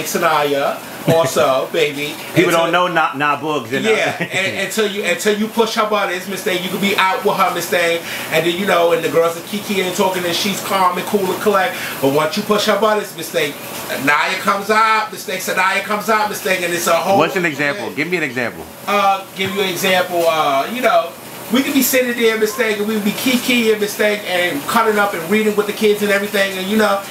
Miss Sanaya. Also, baby. People don't know nah bugs. Yeah, and until you push her buttons, Miss Thing, you can be out with her, Miss Thing, and then and the girls are kikiing and talking, and she's calm and cool and collect. But once you push her buttons, Miss Thing, Naya comes out, Miss Thing, Sanaya comes out, Miss Thing, and it's a whole. What's an example? Give me an example. Give you an example. We could be sitting there, Miss Thing, and we would be kikiing, Miss Thing, and cutting up and reading with the kids and everything, and you got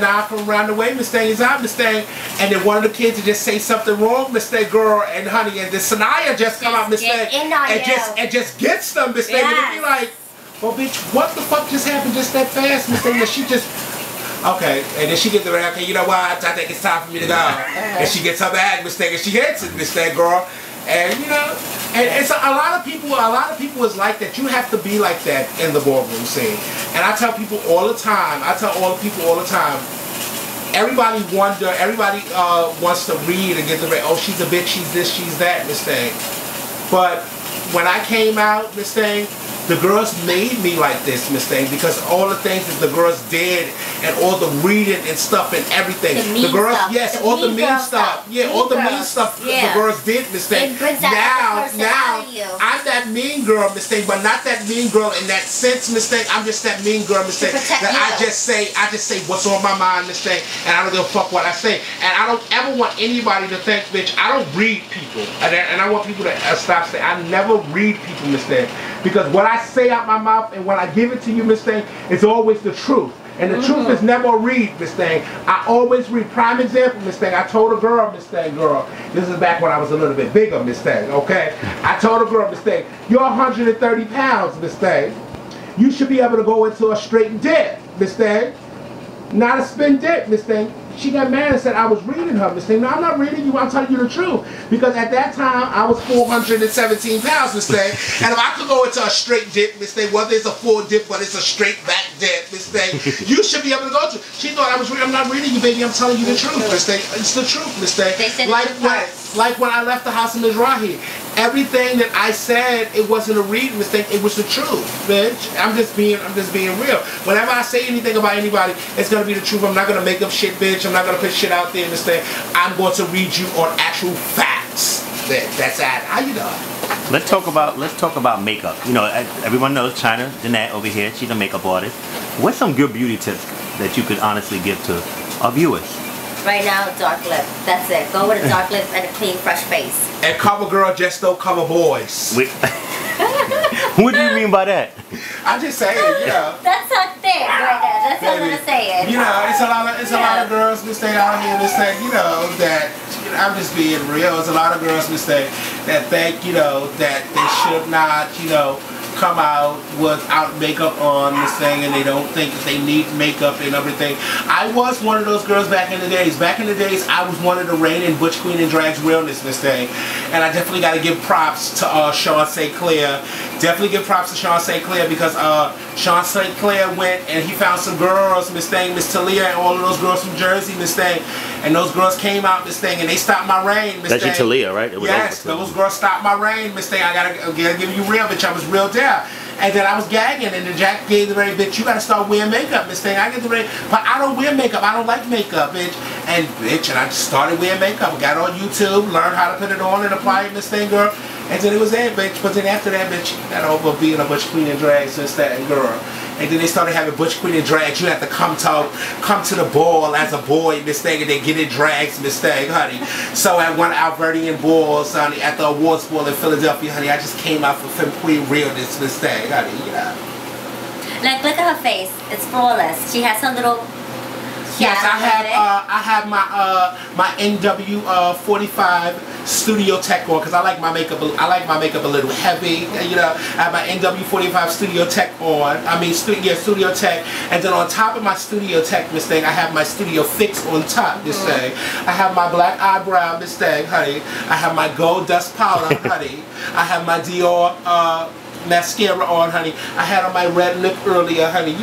Naya from around the way, Miss Thing is out, Miss Thing, and then one of the kids would just say something wrong, Miss Thing, girl, and honey, and then Sanaya just come out, Miss Thing, and just gets them, Miss Thing, and it'd be like, well, bitch, what the fuck just happened just that fast, Miss Thing, that she just. Okay, and then she gets the okay, you know what, I think it's time for me to go. And she gets her bag, Miss Thing, and she hits it, Miss Thing, girl. And and it's a lot of people is like that. You have to be like that in the ballroom scene. And I tell people all the time, everybody wants to read and get the oh, she's a bitch, she's this, she's that, Miss Thing. But when I came out, Miss Thing, the girls made me like this, Miss Thing, because all the things that the girls did and all the reading and stuff and everything. The girls, yes, all the mean stuff. Yeah, all the mean stuff the girls did, Miss Thing. Now, I'm that mean girl, Miss Thing, but not that mean girl in that sense, Miss Thing. I'm just that mean girl, Miss Thing. That I just say what's on my mind, Miss Thing, and I don't give a fuck what I say. And I don't ever want anybody to think, bitch, I don't read people. And I want people to stop saying, I never read people, Miss Thing. Because what I say out my mouth and when I give it to you, Miss Thing, it's always the truth. And the truth is never a read, Miss Thing. I always read. Prime example, Miss Thing. I told a girl, Miss Thing, girl, this is back when I was a little bit bigger, Miss Thing, okay? I told a girl, Miss Thing, you're 130 pounds, Miss Thing. You should be able to go into a straight dip, Miss Thing. Not a spin dip, Miss Thing. She got mad and said I was reading her, Miss Thing. No, I'm not reading you. I'm telling you the truth. Because at that time, I was 417 pounds, Miss Thing. And if I could go into a straight dip, Miss Thing, whether it's a full dip, but it's a straight back dip, Miss Thing, you should be able to go to. She thought I was reading. I'm not reading you, baby. I'm telling you the truth, Miss Thing. It's the truth, Miss Thing. Like when I left the house in Mizrahi, everything that I said, it wasn't a read, Miss Thing. It was the truth, bitch. I'm just being real. Whenever I say anything about anybody, it's gonna be the truth. I'm not gonna make up shit, bitch. I'm not gonna put shit out there, Miss Thing. I'm going to read you on actual facts. That's how you know. Let's talk about makeup. Everyone knows China Jeanette over here. She's a makeup artist. What's some good beauty tips that you could honestly give to our viewers? Right now, dark lip. That's it. Go with a dark lip and a clean, fresh face. And cover girl, just don't cover boys. What do you mean by that? I'm just saying, That's her thing right there. That's what I'm gonna say. It's a lot of girls Miss Thing out here, Miss Thing, that I'm just being real. There's a lot of girls, Miss Thing, that think, that they should not, come out without makeup on, Miss Thing, and they don't think that they need makeup and everything. I was one of those girls back in the days. Back in the days, I was one of the reign in Butch Queen and Drag's realness, Miss Thing. And I definitely got to give props to Sean St. Clair. Definitely give props to Sean St. Clair because Sean St. Clair went and he found some girls, Miss Thing, Miss Talia, and all of those girls from Jersey, Miss Thing. And those girls came out, Miss Thing, and they stopped my reign, Miss Thing. That's your Talia, right? Yes, those girls stopped my reign, Miss Thing. I gotta give you real, bitch. I was real there. And then I was gagging, and then Jack gave the ready, bitch, you gotta start wearing makeup, Miss Thing. I get the ready, but I don't wear makeup. I don't like makeup, bitch. And I just started wearing makeup. Got on YouTube, learned how to put it on and apply it, Miss Thing, girl. And then it was it, bitch. But then after that, bitch, got over being a Butch Queen and Drag, Miss Thing, girl. And then they started having Butch Queen and Drags. You have to come to the ball as a boy, Miss Thing, and they get in drags, Miss Thing, honey. So at one Albertian balls, honey, at the awards ball in Philadelphia, honey, I just came out for Femme Queen realness, Miss Thing, honey, Like, look at her face. It's flawless. She has some little... Yes, I have my NW 45 Studio Tech on because I like my makeup. I like my makeup a little heavy. I have my NW 45 Studio Tech on. Studio Tech. And then on top of my Studio Tech, Miss Thing, I have my Studio Fix on top, Miss Thing. I have my black eyebrow, Miss Thing, honey. I have my gold dust powder, honey. I have my Dior mascara on, honey. I had on my red lip earlier, honey.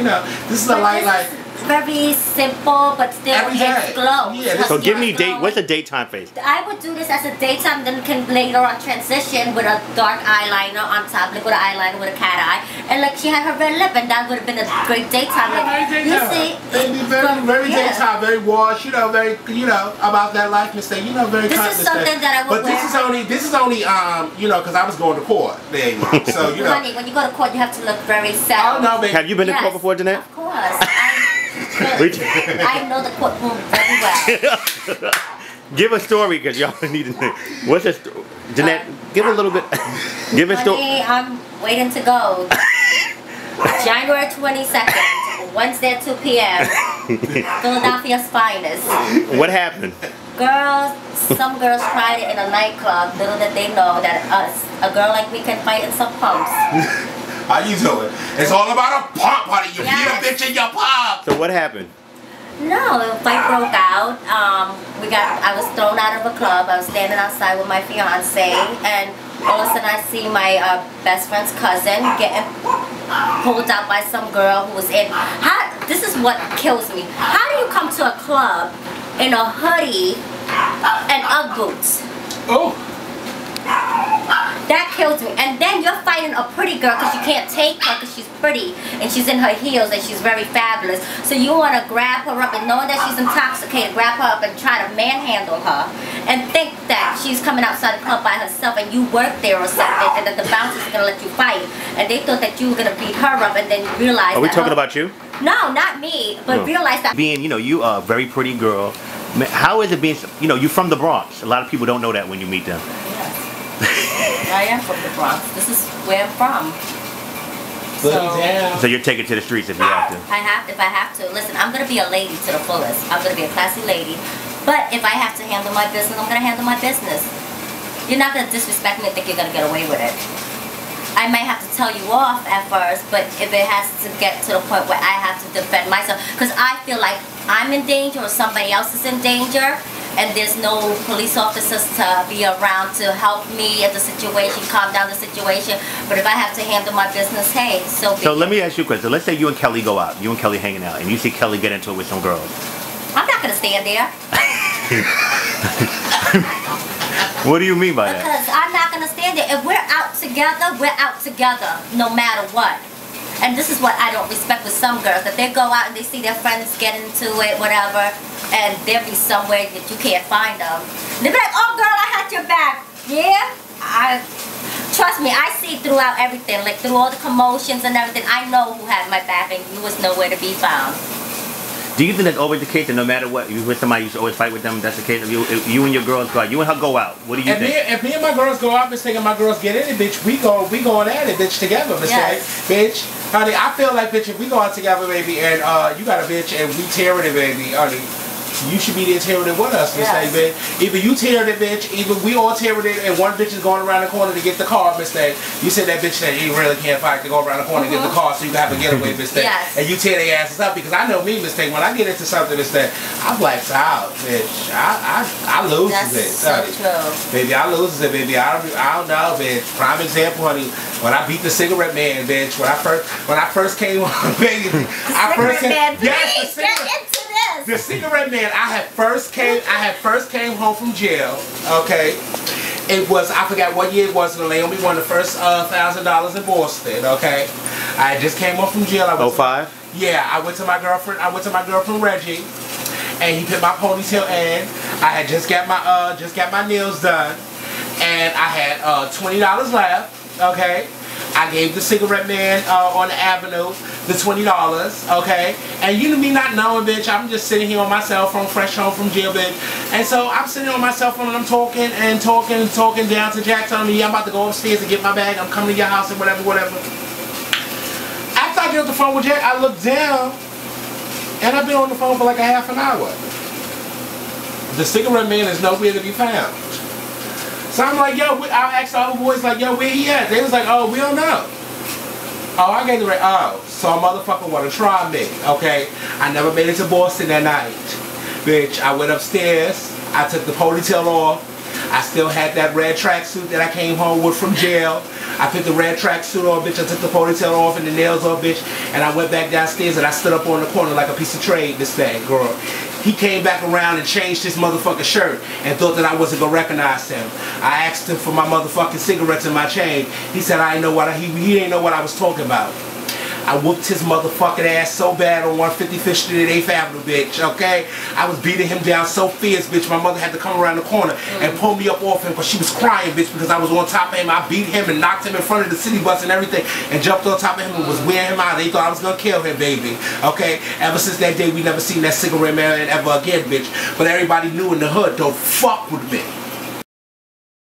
This is a light. very simple, but still Every day. it's glow. Yeah, So give me glowing. what's a daytime face? I would do this as a daytime, then can later on transition with a dark eyeliner on top, like with an eyeliner with a cat eye, and like she had her red lip, and that would have been a great daytime. Like, you see, very daytime, very wash, you know, very, you know, about that life mistake, you know, very. This is something that I would wear. But this is only, you know, because I was going to court. There you go. So you know. Honey, when you go to court, you have to look very sad. Oh no, baby. Have you been to court before, Jeanette? Of course. I know the courtroom very well. Give a story, because y'all need to know. What's a Jeanette, give a little bit. Give a story. Honey, I'm waiting to go. January 22nd, Wednesday at 2 p.m. Philadelphia's finest. What happened? Girls, some girls tried it in a nightclub. Little did they know that a girl like me can fight in some pumps. How you doing? It's all about a pump, honey. You beat a bitch in your pump. So what happened? No, the fight broke out. I was thrown out of a club. I was standing outside with my fiance, and all of a sudden I see my best friend's cousin getting pulled out by some girl who was in. This is what kills me. How do you come to a club in a hoodie and Ugg boots? Oh. That kills me. And then you're fighting a pretty girl because you can't take her because she's pretty and she's in her heels and she's very fabulous. So you want to grab her up and knowing that she's intoxicated, grab her up and try to manhandle her and think that she's coming outside the club by herself and you work there or something and that the bouncer's going to let you fight. And they thought that you were going to beat her up and then realize. Are we talking about you? No, not me, but realize that. Being, you know, you are a very pretty girl. How is it being, you know, you're from the Bronx. A lot of people don't know that when you meet them. I am from the Bronx. This is where I'm from. So you're taking to the streets if you have to. If I have to. Listen, I'm gonna be a lady to the fullest. I'm gonna be a classy lady. But if I have to handle my business, I'm gonna handle my business. You're not gonna disrespect me and think you're gonna get away with it. I might have to tell you off at first, but if it has to get to the point where I have to defend myself, because I feel like I'm in danger or somebody else is in danger, and there's no police officers to be around to help me at the situation, calm down the situation. But if I have to handle my business, hey, so be it. So let me ask you a question. Let's say you and Kelly go out. You and Kelly hanging out, and you see Kelly get into it with some girls. I'm not going to stand there. What do you mean by that? Because I'm not going to stand there. If we're out together, no matter what. And this is what I don't respect with some girls. That they go out and they see their friends get into it, whatever, and they'll be somewhere that you can't find them. They'll be like, oh girl, I had your back. Yeah? Trust me, I see throughout everything, like through all the commotions and everything. I know who had my back and you was nowhere to be found. Do you think that's always the case, that no matter what, you with somebody, you should always fight with them? That's the case. If you and your girls go out, you and her go out. What do you think? If me and my girls go out, mister, and my girls get in it, bitch, we going at it, bitch, together, mister. Yes. Bitch, honey, I feel like, bitch, if we go out together, baby, and you got a bitch, and we tearing it, baby, honey, you should be there tearing it with us, mister, bitch. Either you tearing it, bitch, either we all tearing it, and one bitch is going around the corner to get the car, mister. You said that bitch that you really can't fight to go around the corner to get the car, so you can have a getaway, mister. Yes. And you tear their asses up, because I know me, mister, when I get into something, mister, I blacks out, bitch. I lose it. That's so true. Baby, I lose it, baby. I don't know, bitch. Prime example, honey. When I beat the cigarette man, bitch. When I first came on, baby. The cigarette man. I first came home from jail. Okay. It was, I forgot what year it was. Naomi won the first $1,000 in Boston. Okay. I just came home from jail. 05? Yeah, I went to my girlfriend Reggie, and he put my ponytail in. I had just got my nails done, and I had $20 left. Okay, I gave the cigarette man on the avenue the $20. Okay, and you me not knowing, bitch, I'm just sitting here on my cell phone, fresh home from jail, bitch. And so I'm sitting on my cell phone and I'm talking down to Jack, telling me, yeah, I'm about to go upstairs and get my bag. I'm coming to your house and whatever. After I get off the phone with Jack, I look down, and I've been on the phone for like a half an hour. The cigarette man is nowhere to be found. So I'm like, yo, I asked all the boys, like, yo, where he at? They was like, oh, we don't know. Oh, I gave the rate. Oh, so a motherfucker want to try me, okay? I never made it to Boston that night. Bitch, I went upstairs. I took the ponytail off. I still had that red tracksuit that I came home with from jail. I put the red tracksuit on, bitch. I took the ponytail off and the nails off, bitch. And I went back downstairs and I stood up on the corner like a piece of trade, this thing, girl. He came back around and changed his motherfucking shirt and thought that I wasn't gonna recognize him. I asked him for my motherfucking cigarettes and my chain. He said I didn't know what he didn't know what I was talking about. I whooped his motherfucking ass so bad on 155th Street at 8th Avenue, bitch, okay? I was beating him down so fierce, bitch, my mother had to come around the corner and pull me up off him because she was crying, bitch, because I was on top of him. I beat him and knocked him in front of the city bus and everything and jumped on top of him and was wearing him out. They thought I was going to kill him, baby, okay? Ever since that day, we never seen that cigarette man ever again, bitch. But everybody knew in the hood, don't fuck with me.